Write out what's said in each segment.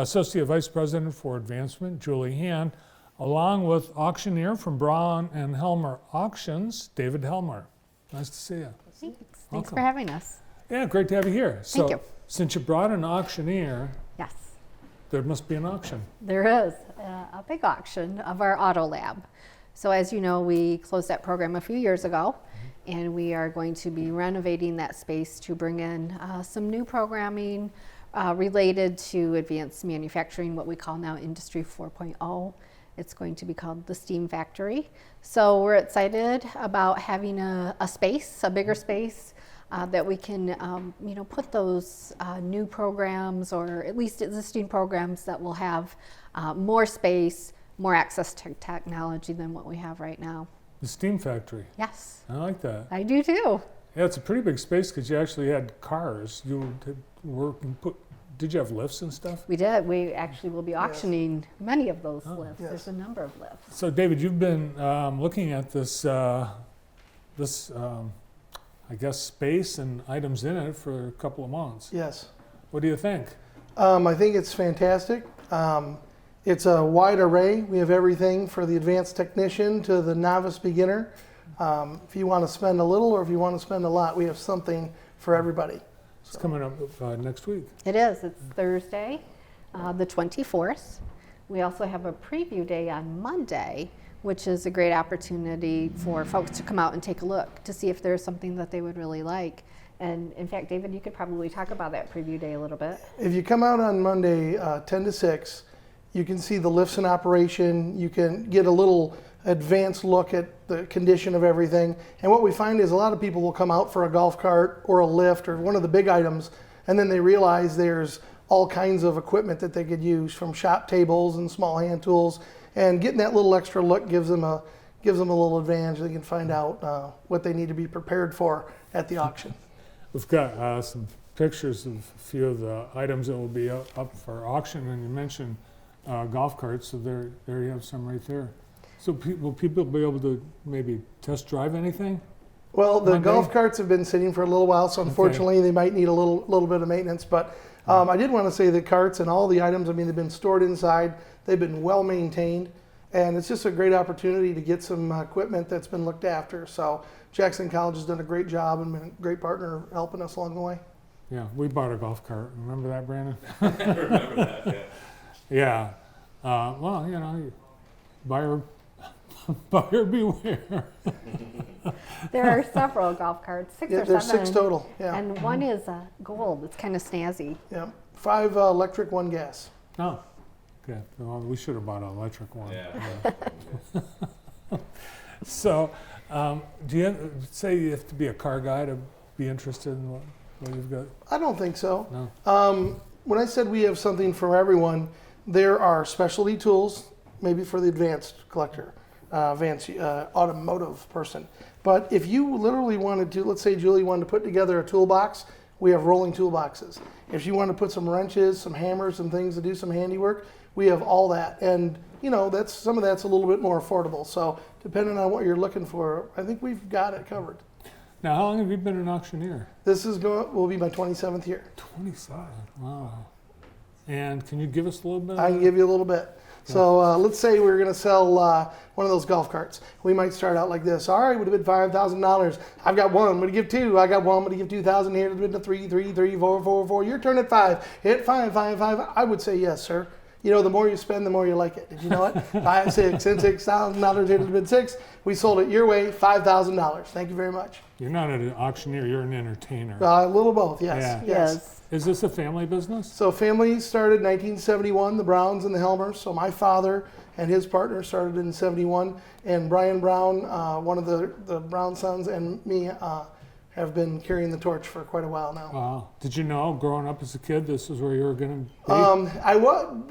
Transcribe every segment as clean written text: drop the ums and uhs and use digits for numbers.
Associate Vice President for Advancement, Julie Hand, along with auctioneer from Brown and Helmer Auctions, David Helmer. Nice to see you. Thanks for having us. Yeah, great to have you here. Thank you. Since you brought an auctioneer, Yes, there must be an auction. there is a big auction of our auto lab. So as you know, we closed that program a few years ago, and we are going to be renovating that space to bring in some new programming related to advanced manufacturing, what we call now Industry 4.0. It's going to be called the Steam Factory. So we're excited about having a space, a bigger space, that we can put those new programs, or at least existing programs, that will have more space, more access to technology than what we have right now. The Steam Factory. Yes. I like that. I do too. Yeah, it's a pretty big space because you actually had cars. You did work and did you have lifts and stuff? We did. We actually will be auctioning many of those lifts. Yes. There's a number of lifts. So David, you've been looking at this, I guess, space and items in it for a couple of months. Yes. What do you think? I think it's fantastic. It's a wide array. We have everything for the advanced technician to the novice beginner. If you want to spend a little or if you want to spend a lot, we have something for everybody. It's coming up next week. It is. It's Thursday, the 24th. We also have a preview day on Monday, which is a great opportunity for folks to come out and take a look to see if there's something that they would really like. And in fact, David, you could probably talk about that preview day a little bit. If you come out on Monday, 10 to 6, you can see the lifts in operation. You can get a little advanced look at the condition of everything. And what we find is a lot of people will come out for a golf cart or a lift or one of the big items, and then they realize there's all kinds of equipment that they could use, from shop tables and small hand tools. And getting that little extra look gives them a little advantage. They can find out what they need to be prepared for at the auction. We've got some pictures of a few of the items that will be up for auction, and you mentioned golf carts, so there you have some right there. So will people be able to maybe test drive anything? Well, the Monday? golf carts have been sitting for a little while, so unfortunately they might need a little bit of maintenance. But I did want to say the carts and all the items, I mean, they've been stored inside. They've been well maintained, and it's just a great opportunity to get some equipment that's been looked after. So Jackson College has done a great job and been a great partner helping us along the way. Yeah, we bought a golf cart. Remember that, Brandon? I remember that, yeah. Yeah. Well, you know, buyer beware. There are several golf carts, six Yeah, or there's seven. 6 total. Yeah. And one is gold. It's kind of snazzy. Yeah. 5 electric, 1 gas. Oh, okay. Well, we should have bought an electric one. Yeah. So, do you say you have to be a car guy to be interested in what you've got? I don't think so. No. When I said we have something for everyone, there are specialty tools, maybe for the advanced collector, advanced automotive person. But if you literally wanted to, let's say Julie wanted to put together a toolbox, we have rolling toolboxes. If you want to put some wrenches, some hammers, some things to do some handiwork, we have all that. And you know, some of that's a little bit more affordable. So depending on what you're looking for, I think we've got it covered. Now, how long have you been an auctioneer? This will be my 27th year. 27. Wow. And can you give us a little bit? I can give you a little bit. So let's say we're going to sell one of those golf carts. We might start out like this. All right, would have been $5,000. I've got one. I'm going to give 2. I got one. I'm going to give 2,000 here. It's been a 3, 3, 3, 4, 4, 4. Your turn at 5. Hit 5, 5, 5. I would say yes, sir. You know, the more you spend, the more you like it. Did you know it? 5, 6, and $6,000. It has been 6. We sold it your way, $5,000. Thank you very much. You're not an auctioneer. You're an entertainer. A little both, yes. Yeah. Yes. Is this a family business? So family started in 1971, the Browns and the Helmers. So my father and his partner started in 71. And Brian Brown, one of the Brown sons, and me have been carrying the torch for quite a while now. Wow. Did you know, growing up as a kid, this is where you were going to be? I was,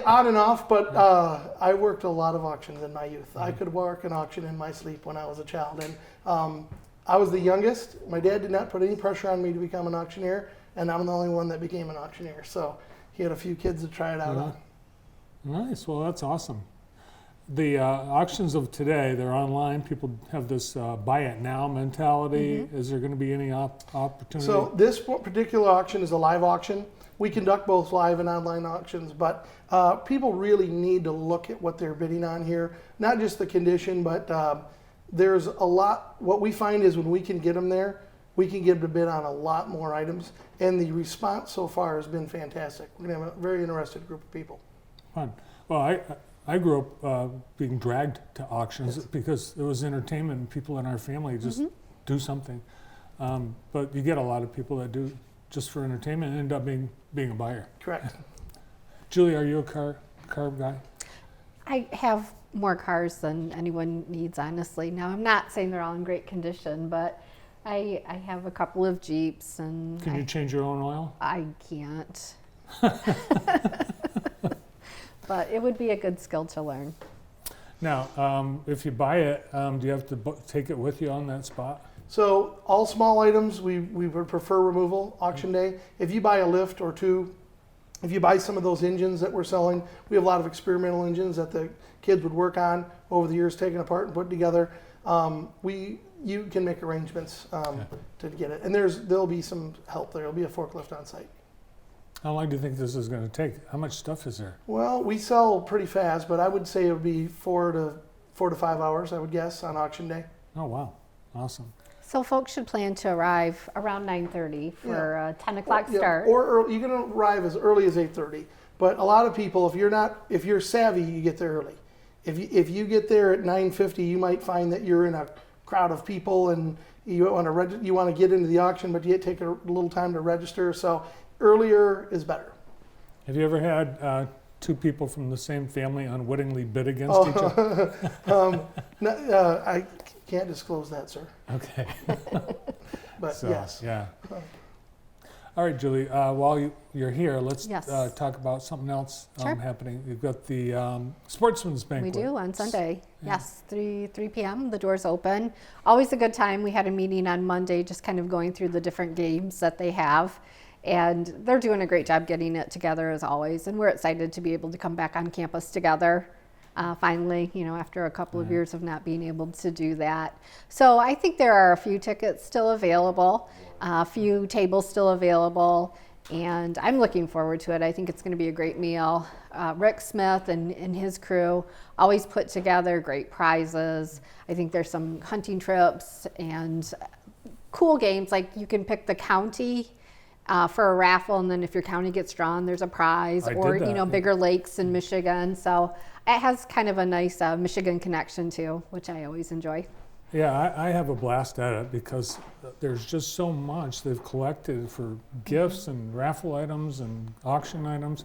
on and off, but I worked a lot of auctions in my youth. I could work an auction in my sleep when I was a child. And I was the youngest. My dad did not put any pressure on me to become an auctioneer, and I'm the only one that became an auctioneer. So he had a few kids to try it out on. Nice. Well, that's awesome. The auctions of today, they're online. People have this buy it now mentality. Is there going to be any opportunity? So this particular auction is a live auction. We conduct both live and online auctions, but people really need to look at what they're bidding on here. Not just the condition, but there's a lot. What we find is when we can get them there, we can get them to bid on a lot more items. And the response so far has been fantastic. We're going to have a very interested group of people. Fun. Well, I grew up being dragged to auctions because it was entertainment and people in our family just do something. But you get a lot of people that do just for entertainment and end up being a buyer. Correct. Julie, are you a car guy? I have more cars than anyone needs, honestly. Now, I'm not saying they're all in great condition, but I have a couple of Jeeps, and Can you change your own oil? I can't. But it would be a good skill to learn. Now, if you buy it, do you have to take it with you on that spot? So all small items, we would prefer removal auction day. If you buy a lift or two, if you buy some of those engines that we're selling, we have a lot of experimental engines that the kids would work on over the years, taking apart and putting together. You can make arrangements to get it, and there'll be some help there. There'll be a forklift on site. How long do you think this is going to take? How much stuff is there? Well, we sell pretty fast, but I would say it would be 4 to 5 hours, I would guess, on auction day. Oh, wow. Awesome. So folks should plan to arrive around 9:30 for a 10 o'clock Yeah, start. or you can arrive as early as 8:30. But a lot of people, if you're savvy, you get there early. If you get there at 9:50, you might find that you're in a crowd of people and you want to get into the auction, but you take a little time to register. So earlier is better. Have you ever had two people from the same family unwittingly bid against each other? I can't disclose that, sir. Okay. But So, yes. Yeah. All right, Julie, while you're here, let's Yes. talk about something else Sure. happening. You've got the Sportsmen's Bank. We do on Sunday. Yes, 3 p.m. The doors open. Always a good time. We had a meeting on Monday, just kind of going through the different games that they have. And they're doing a great job getting it together as always. And we're excited to be able to come back on campus together. Finally, after a couple of years of not being able to do that. So I think there are a few tickets still available, a few tables still available, and I'm looking forward to it. I think it's going to be a great meal. Rick Smith and his crew always put together great prizes. I think there's some hunting trips and cool games, like you can pick the county for a raffle, and then if your county gets drawn, there's a prize, or did that. bigger lakes in Michigan. So it has kind of a nice Michigan connection too, which I always enjoy. Yeah, I have a blast at it because there's just so much they've collected for gifts and raffle items and auction items.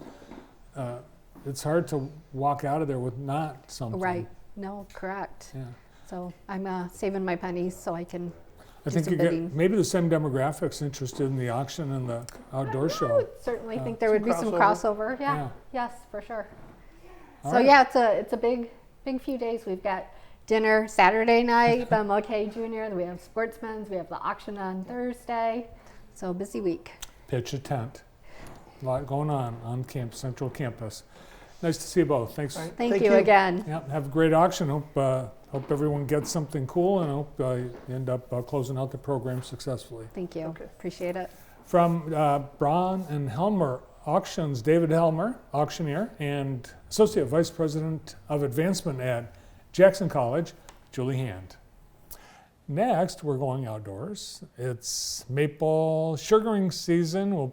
It's hard to walk out of there with not something. Right? No, correct. Yeah. So I'm saving my pennies so I can. I do think some you get bidding. maybe the same demographics interested in the auction and the outdoor I show. would certainly think there would be some crossover. Yeah. Yes, for sure. All So right. yeah, it's a big few days. We've got dinner Saturday night, the MLK Junior. We have Sportsmen's. We have the auction on Thursday. So busy week. Pitch a tent. A lot going on Central Campus. Nice to see you both. Thanks. All right. Thank you again. Yeah, have a great auction. Hope everyone gets something cool, and hope you end up closing out the program successfully. Thank you. Okay. Appreciate it. From Braun and Helmer Auctions, David Helmer, auctioneer, and Associate Vice President of Advancement at Jackson College, Julie Hand. Next, we're going outdoors. It's maple sugaring season. We'll